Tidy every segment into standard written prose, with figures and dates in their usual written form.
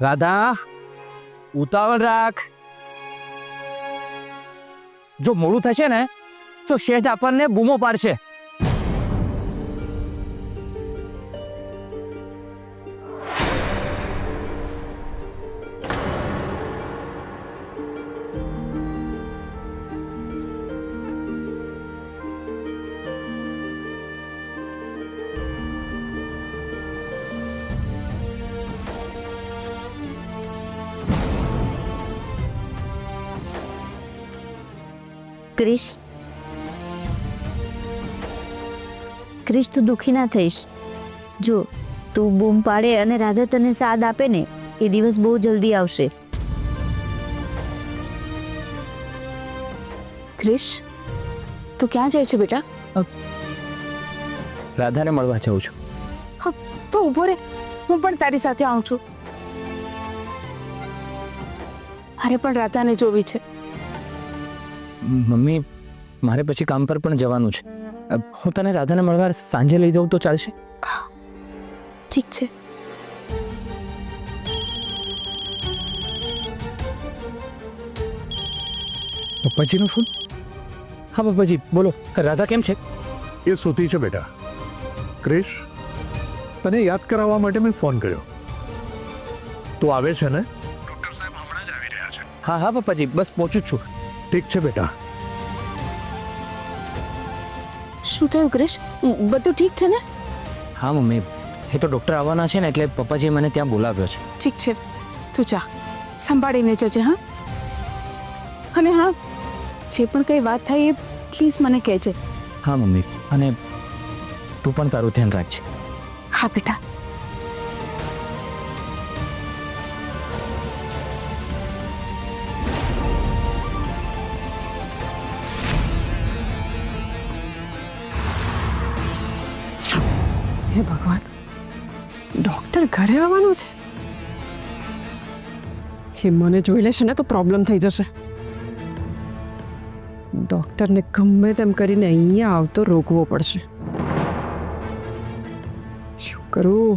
રાધા, ઉતાવળ રાખ. જો મોડું થશે ને તો શેઠ આપણને બૂમો પાડશે. ક્રિશ, ક્રિશ, તું દુઃખી ના થઈશ. જો તું બૂમ પાડે અને રાધા તને સાથ આપે ને, એ દિવસ બહુ જલ્દી આવશે. ક્રિશ, તું ક્યાં જાય છે બેટા? રાધાને મળવા જાઉં છું. હા, તો ઊભો રે, હું પણ તારી સાથે આવું છું. અરે પણ રાધાને જોવી છે. મમ્મી, મારે પછી કામ પર પણ જવાનું છે. હું તને રાધાને મળવા સાંજે લઈ જાઉં તો ચાલશે? ઠીક છે. પપ્પાજીનો ફોન? હા પપ્પાજી, બોલો. રાધા કેમ છે? એ સૂતી છે બેટા. ક્રિશ, તને યાદ કરાવવા માટે મેં ફોન કર્યો. તું આવે છે ને? ડૉક્ટર સાહેબ હમણાં જ આવી રહ્યા છે. હા હા પપ્પાજી, બસ પહોંચું જ છું. ઠીક છે બેટા. શું થયું ક્રિશ? બધું ઠીક છે ને? હા મમ્મી, એ તો ડૉક્ટર આવવાના છે ને એટલે પપ્પાજીએ મને ત્યાં બોલાવ્યો છે. ઠીક છે, તું જા, સંભાળીને જજે. હા, અને હા, જે પણ કંઈ વાત થાય એ પ્લીઝ મને કહેજે. હા મમ્મી, અને તું પણ તારું ધ્યાન રાખજે. હા બેટા. હે ભગવાન, ડોક્ટર ઘરે આવવાનું છે? એ મને જોઈ લેશે ને તો પ્રોબ્લેમ થઈ જશે. ડોક્ટરને ગમે તેમ કરીને અહીંયા આવતો રોકવો પડશે. શું કરું?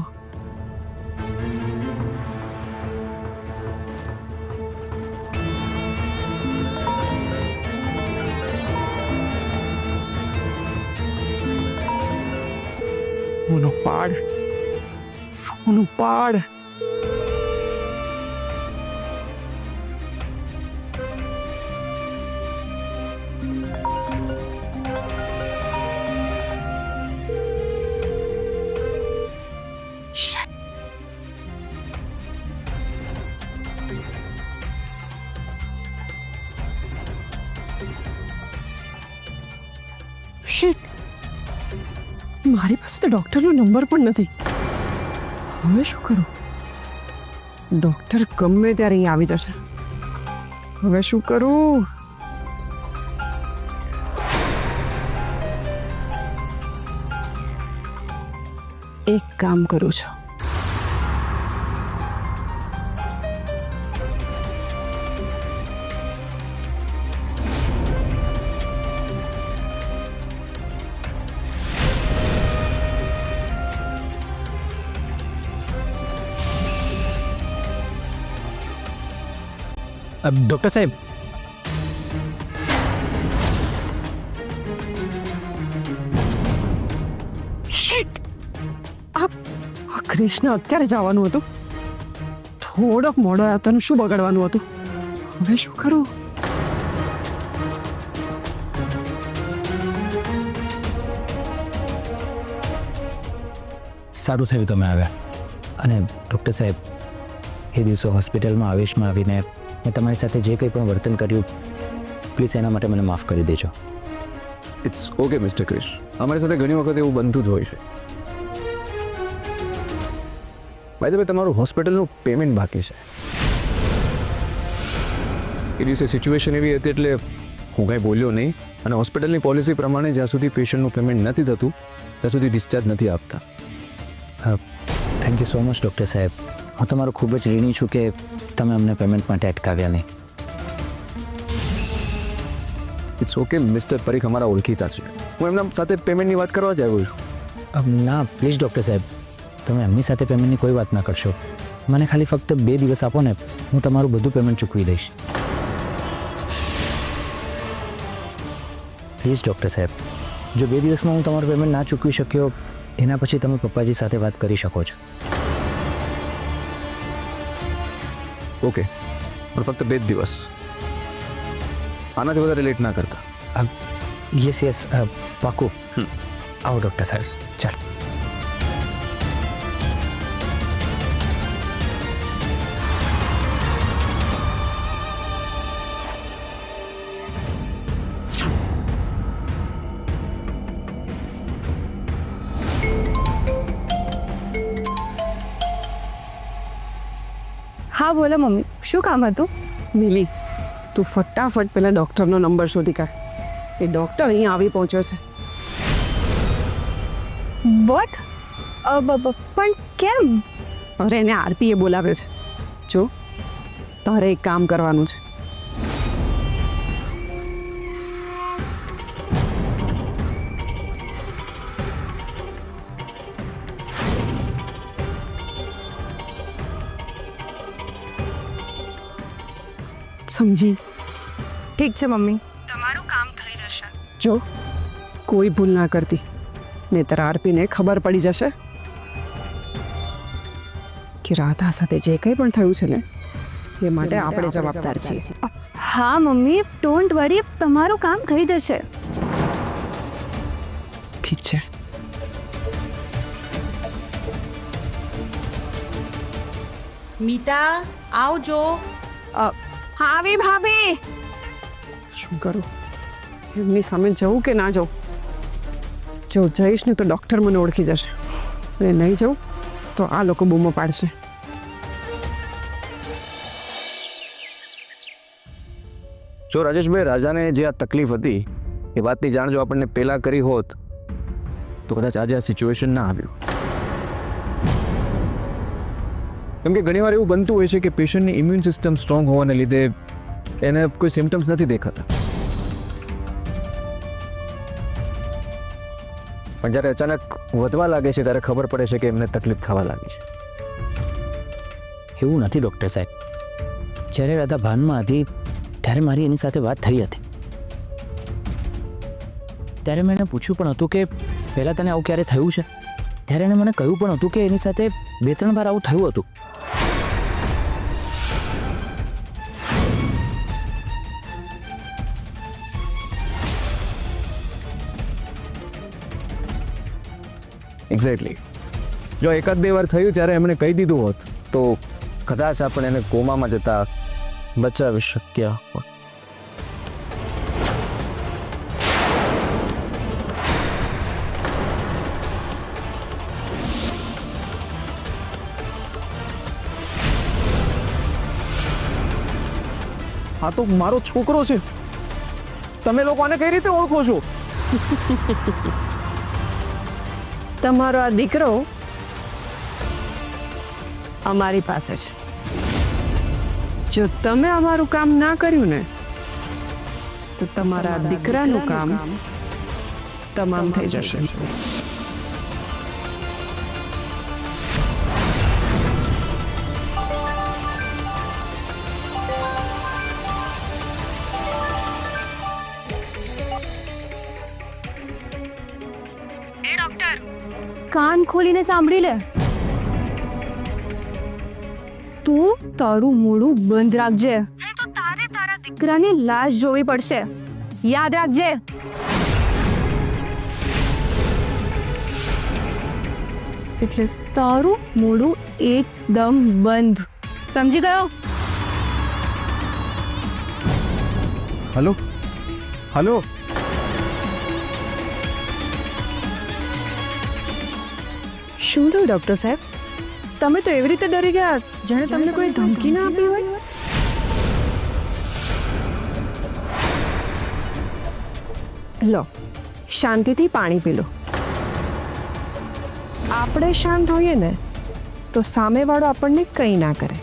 ફોનો પાડ, ફોનો પાડ. શિટ, મારી પાસે તો ડોક્ટરનો નંબર પણ નથી. હવે શું કરું? ડોક્ટર ગમે ત્યારે અહીં આવી જશે. હવે શું કરું? એક કામ કરું છું. ડૉક્ટર સાહેબ, શિટ, આ ક્રિષ્ના અત્યારે જવાનું હતું. થોડોક મોડો આવ્યો, તને શું બગાડવાનું હતું? હવે શું કરું? સારું થયું તમે આવ્યા. અને ડૉક્ટર સાહેબ, એ દિવસો હોસ્પિટલમાં આવેશમાં આવીને મેં તમારી સાથે જે કંઈ પણ વર્તન કર્યું, પ્લીઝ એના માટે મને માફ કરી દેજો. ઇટ્સ ઓકે મિસ્ટર ક્રિશ, અમારી સાથે ઘણી વખત એવું બનતું જ હોય છે. બાય ધ વે, તમારું હોસ્પિટલનું પેમેન્ટ બાકી છે. એ દિવસે સિચ્યુએશન એવી હતી એટલે હું કાંઈ બોલ્યો નહીં, અને હોસ્પિટલની પોલિસી પ્રમાણે જ્યાં સુધી પેશન્ટનું પેમેન્ટ નથી થતું ત્યાં સુધી ડિસ્ચાર્જ નથી આપતા. Thank you so much doctor સાહેબ. હું તમારો ખૂબ જ ઋણી છું કે તમે અમને પેમેન્ટ માટે અટકાવ્યા નહીં. ઇટ્સ ઓકે મિસ્ટર પરીખ અમારા ઓળખીતા છે. હું એમના સાથે પેમેન્ટની વાત કરવા જ આવ્યો છું. ના પ્લીઝ ડૉક્ટર સાહેબ, તમે એમની સાથે પેમેન્ટની કોઈ વાત ના કરશો. મને ખાલી ફક્ત 2 દિવસ આપો ને, હું તમારું બધું પેમેન્ટ ચૂકવી દઈશ. પ્લીઝ ડૉક્ટર સાહેબ, જો 2 દિવસમાં હું તમારું પેમેન્ટ ના ચૂકવી શક્યો, એના પછી તમે પપ્પાજી સાથે વાત કરી શકો છો. ઓકે, પણ ફક્ત 2 દિવસ, આનાથી વધારે લેટ ના કરતા. યસ પાકું. આવો ડૉક્ટર સાહેબ, ચાલો. હા બોલો મમ્મી, શું કામ હતું? મિલી, તું ફટાફટ પેલા ડૉક્ટરનો નંબર શોધી કાઢ. એ ડૉક્ટર અહીં આવી પહોંચ્યો છે. વોટ? પણ કેમ? અરે એને આરપીએ બોલાવ્યો છે. જો, તારે એક કામ કરવાનું છે. સમજી? ઠીક છે મમ્મી, તમારું કામ થઈ જશે. જો, કોઈ ભૂલ ના કરતી, નહીંતર આરપીને ખબર પડી જશે કે રાધા સાથે જે કંઈ પણ થયું છે ને, એ માટે આપણે જવાબદાર છીએ. હા મમ્મી, ડોન્ટ વરી, તમારું કામ થઈ જશે. ઠીક છે. મીતા આવજો. આવી ભાભી. શું કરું? એમની સામે જવું કે ના જવું? જો જઈશ ને તો ડૉક્ટર મને ઓળખી જશે, અને નહીં જવું તો આ લોકો બૂમો પાડશે. જો રાજેશભાઈ, રાજાને જે આ તકલીફ હતી એ વાતની જાણ જો આપણને પહેલાં કરી હોત તો કદાચ આજે આ સિચ્યુએશન ના આવ્યું. કેમ કે ઘણીવાર એવું બનતું હોય છે કે પેશન્ટની ઇમ્યુન સિસ્ટમ સ્ટ્રોંગ હોવાને લીધે એને કોઈ સિમ્ટમ્સ નથી દેખાતા, પણ જ્યારે અચાનક વધવા લાગે છે ત્યારે ખબર પડે છે કે એમને તકલીફ થવા લાગી છે. એવું નથી ડૉક્ટર સાહેબ. જ્યારે રાધા ભાનમાં હતી ત્યારે મારી એની સાથે વાત થઈ હતી. ત્યારે મેં એને પૂછ્યું પણ હતું કે પહેલાં તને આવું ક્યારે થયું છે. ત્યારે એણે મને કહ્યું પણ હતું કે એની સાથે 2-3 વાર આવું થયું હતું. એક્ઝેક્ટલી. જો 1-2 વાર થયું ત્યારે એમણે કહી દીધું હોત તો કદાચ આપણે એને કોમામાં જતા બચાવી શક્યા હોત. આ તો મારો છોકરો છે. તમે લોકો આને કઈ રીતે ઓળખો છો? તમારો આ દીકરો અમારી પાસે છે. જો તમે અમારું કામ ના કર્યું ને તો તમારા દીકરાનું કામ તમામ થઈ જશે. કાન ખોલીને સાંભળી લે. તું તારું મોઢું બંધ રાખજે, નહીં તો તારે તારા દીકરાની લાશ જોવી પડશે. યાદ રાખજે. એટલે તારું મોઢું એકદમ બંધ. સમજી ગયો? Hello hello. શું થયું ડૉક્ટર સાહેબ? તમે તો એવી રીતે ડરી ગયા જાણે તમને કોઈ ધમકી ના આપી હોય. લો, શાંતિથી પાણી પી લો. આપણે શાંત હોઈએ ને તો સામેવાળો આપણને કંઈ ના કરે.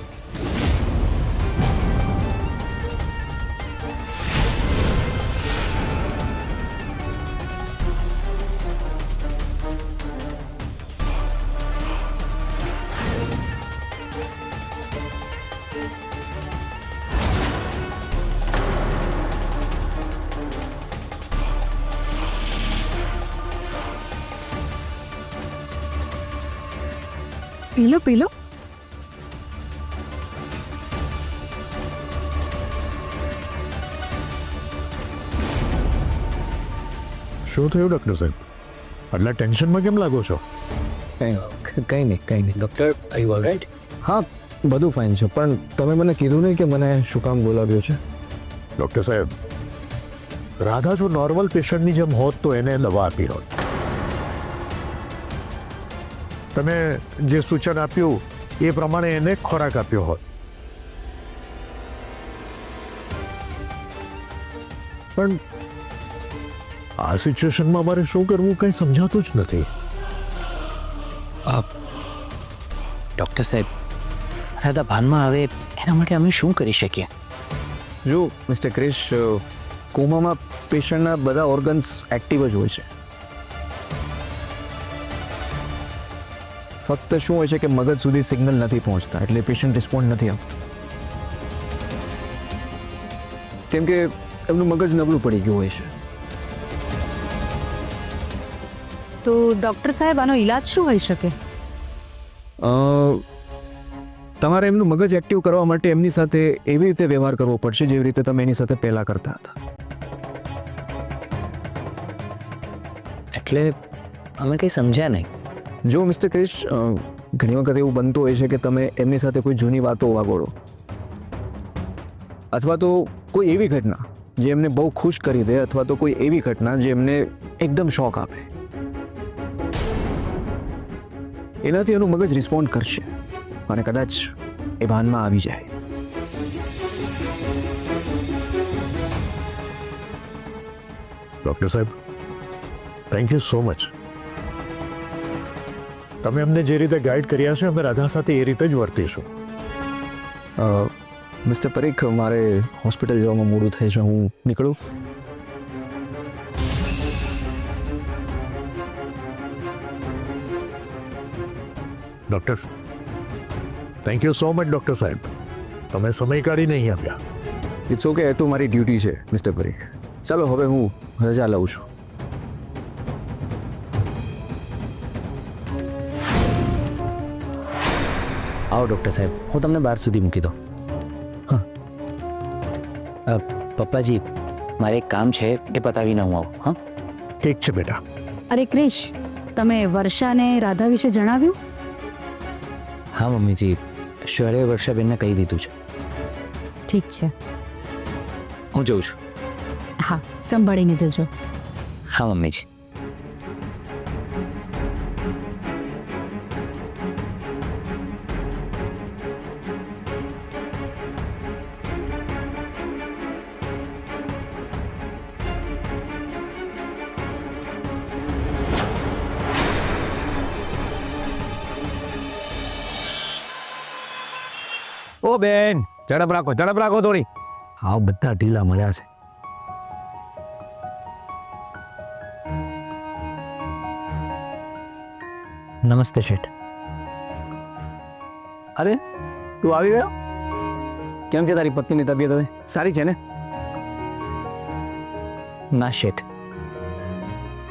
પી લો. શું થયું ડૉક્ટર સાહેબ? આટલા ટેન્શનમાં કેમ લાગો છો? કંઈ નહીં. Doctor are you all right? હા, બધું ફાઇન છે, પણ તમે મને કીધું નહીં કે મને શું કામ બોલાવ્યો છે? ડૉક્ટર સાહેબ, રાધા જો નોર્મલ પેશન્ટની જેમ હોત તો એને દવા આપી હોત. તમે જે સૂચન આપ્યું એ પ્રમાણે એને ખોરાક આપ્યો હોત. પણ આ સિચ્યુએશનમાં મારે શું કરવું કંઈ સમજાતું જ નથી. ડૉક્ટર સાહેબ, રાધા ભાનમાં આવે એના માટે અમે શું કરી શકીએ? જો મિસ્ટર ક્રિશ, કોમામાં પેશન્ટના બધા ઓર્ગન્સ એક્ટિવ જ હોય છે. ફક્ત શું હોય છે કે મગજ સુધી સિગ્નલ નથી પહોંચતા, એટલે પેશન્ટ રિસ્પોન્ડ નથી આપતું. કેમ કે એમનું મગજ નબળું પડી ગયું હોય છે. તો ડૉક્ટર સાહેબ આનો ઈલાજ શું હોઈ શકે? તમારે એમનું મગજ એક્ટિવ કરવા માટે એમની સાથે એવી રીતે વ્યવહાર કરવો પડશે જેવી રીતે તમે એની સાથે પહેલાં કરતા હતા. એટલે અમે કંઈ સમજ્યા નહીં. જો મિસ્ટર ક્રિશ, ઘણી વખત એવું બનતું હોય છે કે તમે એમની સાથે કોઈ જૂની વાતો વાગોળો, અથવા તો કોઈ એવી ઘટના જે એમને બહુ ખુશ કરી દે, અથવા તો કોઈ એવી ઘટના જે એમને એકદમ શોક આપે. એનાથી એનું મગજ રિસ્પોન્ડ કરશે અને કદાચ એ ભાનમાં આવી જાય. ડૉક્ટર સાહેબ, થેન્ક યુ સો મચ. તમે અમને જે રીતે ગાઈડ કર્યા છે અમે રાધા સાથે એ રીતે જ વર્તીશું. મિસ્ટર પરીખ, મારે હોસ્પિટલ જવામાં મોડું થાય છે, હું નીકળું. Doctor, thank you so much doctor સાહેબ. તમે સમય કાઢીને અહીં આવ્યા. ઇટ્સ ઓકે, એ તો મારી ડ્યુટી છે મિસ્ટર પરીખ. ચાલો હવે હું રજા લઉં છું. આવો ડૉક્ટર સાહેબ, હું તમને બહાર સુધી મૂકી દઉં. હા પપ્પાજી, મારે એક કામ છે એ પતાવીને હું આવું. હા, ઠીક છે બેટા. અરે ક્રિશ, તમે વર્ષાને રાધા વિશે જણાવ્યું? હા મમ્મીજી, શ્વરે વર્ષાબેનને કહી દીધું છે. ઠીક છે. હું જઉં છું. હા, સંભાળીને જજો. હા મમ્મીજી. ઓ બેન, ઝડપ રાખો થોડી. હા, બધા ઢીલા મળ્યા છે. નમસ્તે શેઠ. અરે, તું આવી ગયો? કેમ છે તારી પત્નીની તબિયત હવે સારી છે ને? ના શેઠ,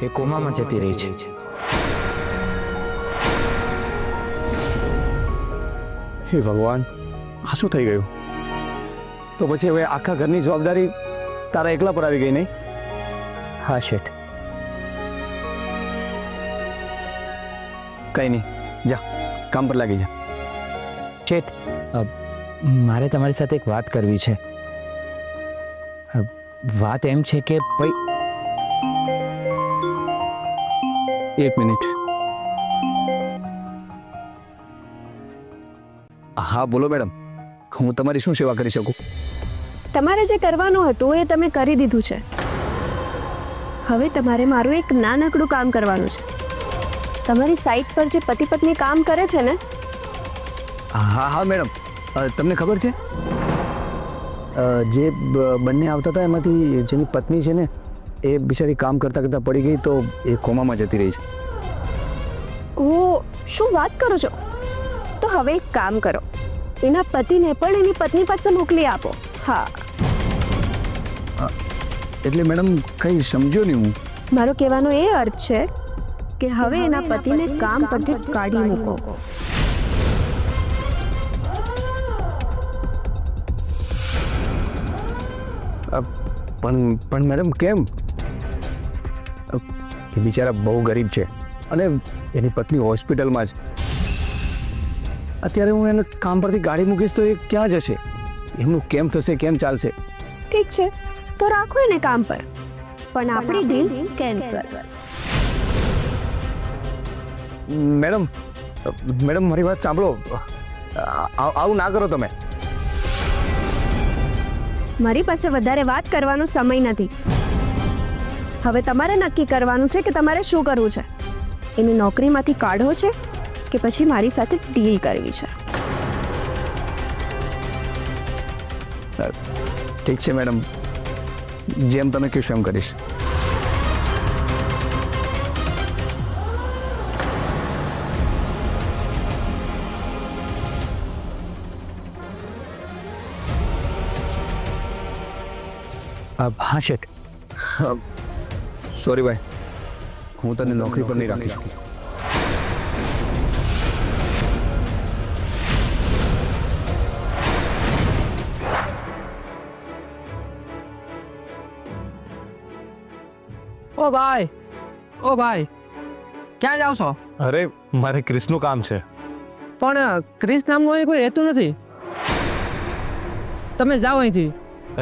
એ કોમામાં જતી રહી છે. હે ભગવાન, આ શું થઈ ગયું? તો પછી હવે આખા ઘરની જવાબદારી તારા એકલા પર આવી ગઈ નહીં? હા શેઠ. કંઈ નહીં, જા કામ પર લાગી જા. શેઠ, મારે તમારી સાથે એક વાત કરવી છે. વાત એમ છે કે એક મિનિટ. હા બોલો મેડમ, હું તમારી શું સેવા કરી શકું? તમારે જે કરવાનું હતું એ તમે કરી દીધું છે. હવે તમારે મારું એક નાનકડું કામ કરવાનું છે. તમારી સાઇટ પર જે પતિ પત્ની કામ કરે છે ને? હા હા મેડમ, તમને ખબર છે જે બંને આવતા હતા એમાંથી જેની પત્ની છે ને એ બિચારી કામ કરતાં કરતાં પડી ગઈ તો એ કોમામાં જતી રહી છે. ઓ, શું વાત કરો છો? તો હવે એક કામ કરો, એના પતિને પણ એની પત્ની પાસે મોકલી આપો. હા, એટલે મેડમ કંઈ સમજ્યો નહીં હું. મારો કહેવાનો એ અર્થ છે કે હવે એના પતિને કામ પરથી કાઢી મૂકો. પણ મેડમ કેમ? એ બિચારા બહુ ગરીબ છે અને એની પત્ની હોસ્પિટલમાં જ. અત્યારે હું એને કામ પરથી ગાડી મૂકીશ તો એ ક્યાં જશે? એમનું કેમ થશે, કેમ ચાલશે? ઠીક છે તો રાખો એને કામ પર, પણ આપણી ડીલ કેન્સલ. મેડમ મારી વાત સાંભળો. આવું ના કરો તમે. મારી પાસે વધારે વાત કરવાનો સમય નથી. હવે તમારે નક્કી કરવાનું છે કે તમારે શું કરવું છે. એને નોકરીમાંથી કાઢવો છે કે પછી મારી સાથે ડીલ કરવી છે. ઠીક છે મેડમ, જેમ તમે કહેશો એમ કરીશ. હા શેઠ. સોરી ભાઈ, હું તને નોકરી પર નહીં રાખી શકું. ઓ ભાઈ ક્યાં જાવ છો? અરે મારે ક્રિસનું કામ છે. પણ ક્રિસ નામનો અહીં કોઈ રહેતું નથી. તમે જાઓ અહીંથી.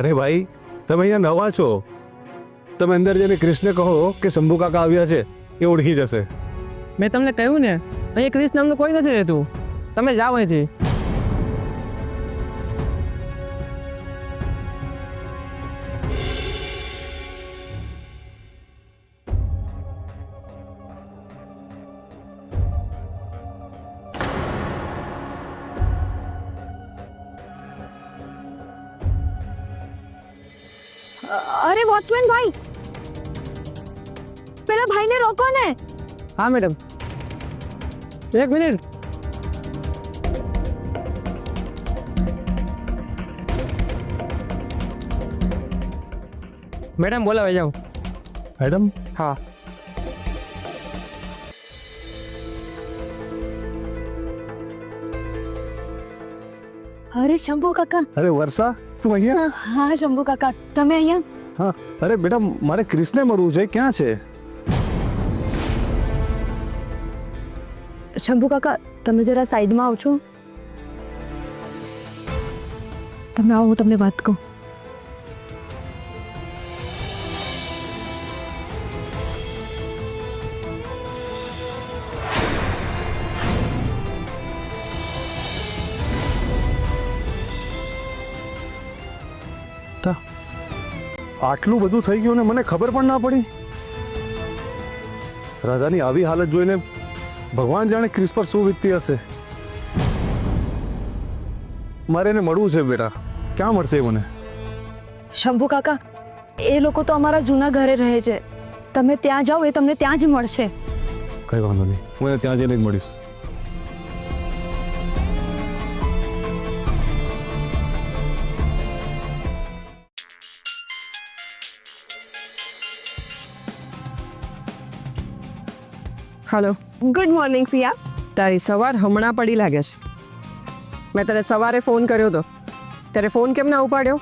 અરે ભાઈ, તમે અહીંયા નવા છો. તમે અંદર જઈને ક્રિસને કહો કે શંભુ કાકા આવ્યા છે, એ ઓળખી જશે. મેં તમને કહ્યું ને, અહીં ક્રિસ નામનું કોઈ નથી રહેતું. તમે જાઓ અહીંથી. અરે વોચમેન ભાઈ, પેલા ભાઈને રોકો ને. હા મેડમ, એક મિનિટ. મેડમ બોલાવે જાઓ. મેડમ? હા. અરે શંભુ કાકા. અરે વર્ષા, તું અહીંયા? હા શંભુ કાકા, તમે અહીંયા? હા. અરે બેટા, મારે ક્રિસને મળવું છે. ક્યાં છે? શંભુ કાકા, તમે જરા સાઈડમાં આવજો. તમે આવો, હું તમને વાત કહું. આટલું બધું થઈ ગયું ને મને ખબર પણ ના પડી. રાધાની આવી હાલત જોઈને ભગવાન જાણે ક્રિસ પર શું વીતતી હશે. મારે એને મળવું છે બેટા. ક્યાં મળશે મને? શંભુ કાકા, એ લોકો તો અમારા જૂના ઘરે રહે છે. તમે ત્યાં જાઓ, એ તમને ત્યાં જ મળશે. કઈ વાંધો નહીં, હું એને ત્યાં જઈને જ મળીશ. હલો. ગુડ મોર્નિંગ ફિયા. તારી સવાર હમણાં પડી લાગે છે. મેં તને સવારે ફોન કર્યો હતો, ત્યારે ફોન કેમ ના ઉપાડ્યો?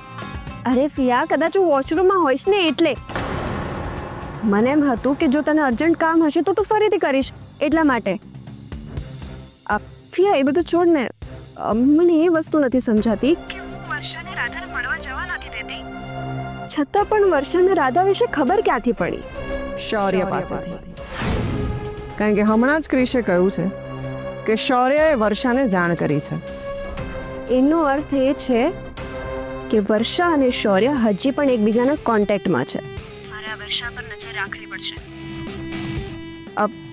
અરે ફિયા, કદાચ હું વોશરૂમમાં હોઈશ ને એટલે. મને એમ હતું કે જો તને અર્જન્ટ કામ હશે તો તું ફરીથી કરીશ, એટલા માટે. ફિયા, એ બધું છોડ ને. મને એ વસ્તુ નથી સમજાતી કે હું વર્ષાને રાધાને મળવા જવા નથી દેતી, છતાં પણ વર્ષાને રાધા વિશે ખબર ક્યાંથી પડી? શૌર્ય પાસેથી. કારણ કે હમણાં જ ક્રિશે કહ્યું છે કે શૌર્યએ વર્ષાને જાણ કરી છે. એનો અર્થ એ છે કે વર્ષા અને શૌર્ય હજી પણ એકબીજાના કોન્ટેક્ટમાં છે. મારે આ વર્ષા પર નજર રાખવી પડશે.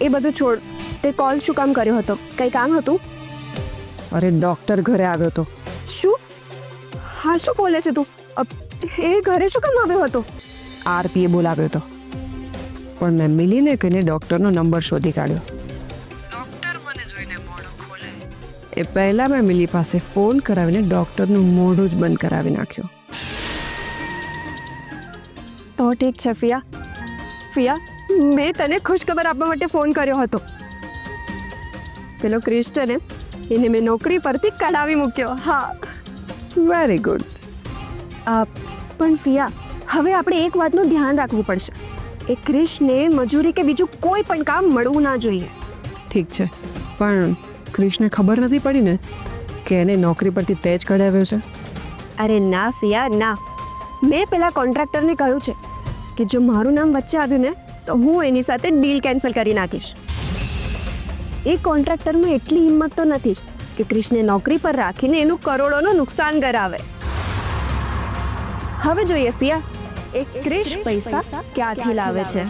એ બધું છોડ. તે કોલ શું કામ કર્યો હતો? કંઈ કામ હતું? અરે ડૉક્ટર ઘરે આવ્યો હતો. શું? હા, શું બોલે છે તું? એ ઘરે શું કામ આવ્યો હતો? આરપીએ બોલાવ્યો હતો, પણ મેં મિલીને કહીને ડૉક્ટરનો નંબર શોધી કાઢ્યો. ડૉક્ટર મને જોઈને મોઢું ખોલે એ પહેલાં મેં મિલી પાસે ફોન કરાવીને ડૉક્ટરનું મોઢું જ બંધ કરાવી નાખ્યો. તો ઠીક છે ફિયા. ફિયા, મેં તને ખુશખબર આપવા માટે ફોન કર્યો હતો. પેલો ક્રિસ છે ને, એને મેં નોકરી પરથી કઢાવી મૂક્યો. હા, વેરી ગુડ. પણ ફિયા, હવે આપણે એક વાતનું ધ્યાન રાખવું પડશે એ ક્રિશને મજૂરી કે બીજું કોઈ પણ કામ મળવું ના જોઈએ. ઠીક છે, પણ ક્રિશને ખબર નથી પડી ને કે એને નોકરી પરથી તેજ કઢાવ્યો છે? અરે ના ફિયા ના, મેં પેલા કોન્ટ્રાક્ટરને કહ્યું છે કે જો મારું નામ વચ્ચે આવ્યું ને તો હું એની સાથે ડીલ કેન્સલ કરી નાખીશ. એ કોન્ટ્રાક્ટરમાં એટલી હિંમત તો નથી જ કે ક્રિશને નોકરી પર રાખીને એનું કરોડોનું નુકસાન કરાવે. હવે જોઈએ ફિયા એ ક્રિશ પૈસા ક્યાંથી લાવે છે.